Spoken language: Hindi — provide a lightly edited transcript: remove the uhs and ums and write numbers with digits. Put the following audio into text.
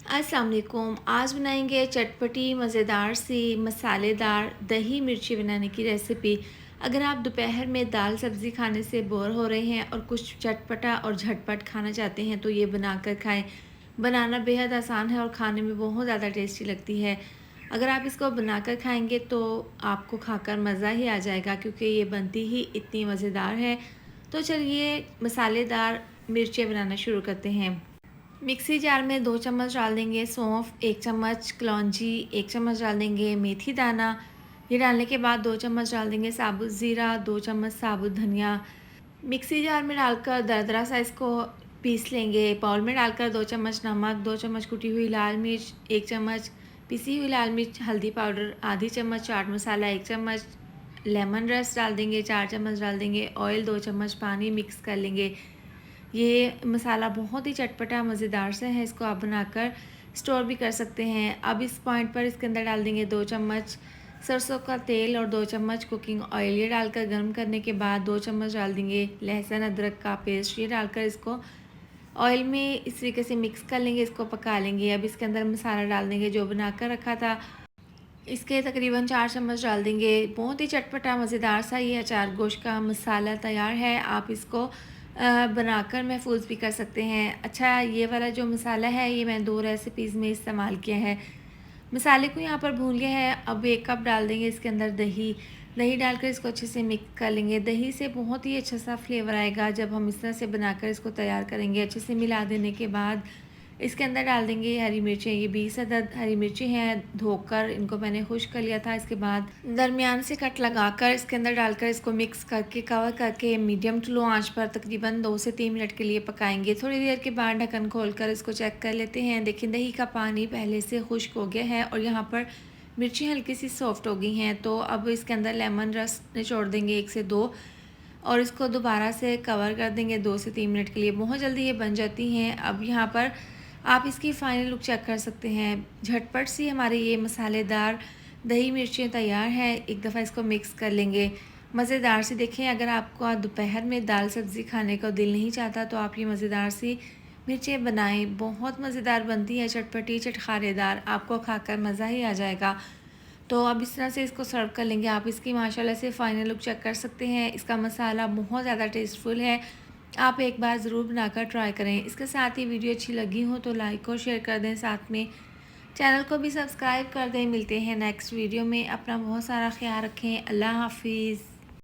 अस्सलाम वालेकुम। आज बनाएंगे चटपटी मज़ेदार सी मसालेदार दही मिर्ची बनाने की रेसिपी। अगर आप दोपहर में दाल सब्ज़ी खाने से बोर हो रहे हैं और कुछ चटपटा और झटपट खाना चाहते हैं तो ये बनाकर खाएं। बनाना बेहद आसान है और खाने में बहुत ज़्यादा टेस्टी लगती है। अगर आप इसको बनाकर खाएंगे तो आपको खाकर मज़ा ही आ जाएगा, क्योंकि ये बनती ही इतनी मज़ेदार है। तो चलिए मसालेदार मिर्चें बनाना शुरू करते हैं। मिक्सी जार में 2 चम्मच डाल देंगे सौंफ, 1 चम्मच कलौंजी, 1 चम्मच डाल देंगे मेथी दाना। ये डालने के बाद 2 चम्मच डाल देंगे साबुत ज़ीरा, 2 चम्मच साबुत धनिया। मिक्सी जार में डालकर दरदरा सा इसको पीस लेंगे। बाउल में डालकर 2 चम्मच नमक, 2 चम्मच कुटी हुई लाल मिर्च, 1 चम्मच पिसी हुई लाल मिर्च, हल्दी पाउडर, आधी चम्मच चाट मसाला, 1 चम्मच लेमन रस डाल देंगे, 4 चम्मच डाल देंगे ऑयल, 2 चम्मच पानी, मिक्स कर लेंगे। ये मसाला बहुत ही चटपटा मज़ेदार से है, इसको आप बनाकर स्टोर भी कर सकते हैं। अब इस पॉइंट पर इसके अंदर डाल देंगे 2 चम्मच सरसों का तेल और 2 चम्मच कुकिंग ऑयल। ये डालकर गर्म करने के बाद 2 चम्मच डाल देंगे लहसुन अदरक का पेस्ट। ये डालकर इसको ऑयल में इस तरीके से मिक्स कर लेंगे, इसको पका लेंगे। अब इसके अंदर मसाला डाल देंगे जो बना कर रखा था, इसके तकरीबन 4 चम्मच डाल देंगे। बहुत ही चटपटा मज़ेदार सा ये अचार गोश्त का मसाला तैयार है। आप इसको बनाकर महफूज भी कर सकते हैं। अच्छा, ये वाला जो मसाला है ये मैं 2 रेसिपीज़ में इस्तेमाल किया है। मसाले को यहाँ पर भून लिया है। अब 1 कप डाल देंगे इसके अंदर दही। दही डालकर इसको अच्छे से मिक्स कर लेंगे। दही से बहुत ही अच्छा सा फ्लेवर आएगा जब हम इस तरह से बनाकर इसको तैयार करेंगे। अच्छे से मिला देने के बाद इसके अंदर डाल देंगे हरी मिर्चें। ये 20 अदद हरी मिर्चें हैं, धोकर इनको मैंने खुश्क कर लिया था। इसके बाद दरमियान से कट लगाकर इसके अंदर डालकर इसको मिक्स करके कवर करके मीडियम टू लो आंच पर तकरीबन 2 से 3 मिनट के लिए पकाएंगे। थोड़ी देर के बाद ढक्कन खोलकर इसको चेक कर लेते हैं। देखिए दही का पानी पहले से खुश्क हो गया है और यहाँ पर मिर्ची हल्की सी सॉफ्ट हो गई हैं। तो अब इसके अंदर लेमन रस निचोड़ देंगे 1 से 2 और इसको दोबारा से कवर कर देंगे 2 से 3 मिनट के लिए। बहुत जल्दी ये बन जाती हैं। अब यहाँ पर आप इसकी फ़ाइनल लुक चेक कर सकते हैं। झटपट सी हमारी ये मसालेदार दही मिर्चें तैयार हैं। एक दफ़ा इसको मिक्स कर लेंगे। मज़ेदार सी देखें, अगर आपको आज दोपहर में दाल सब्ज़ी खाने का दिल नहीं चाहता तो आप ये मज़ेदार सी मिर्चें बनाएं। बहुत मज़ेदार बनती है, चटपटी चटखारेदार, आपको खाकर मज़ा ही आ जाएगा। तो अब इस तरह से इसको सर्व कर लेंगे। आप इसकी माशाल्लाह से फ़ाइनल लुक चेक कर सकते हैं। इसका मसाला बहुत ज़्यादा टेस्टफुल है। आप एक बार ज़रूर बनाकर ट्राई करें। इसके साथ ही वीडियो अच्छी लगी हो तो लाइक और शेयर कर दें, साथ में चैनल को भी सब्सक्राइब कर दें। मिलते हैं नेक्स्ट वीडियो में। अपना बहुत सारा ख्याल रखें। अल्लाह हाफिज़।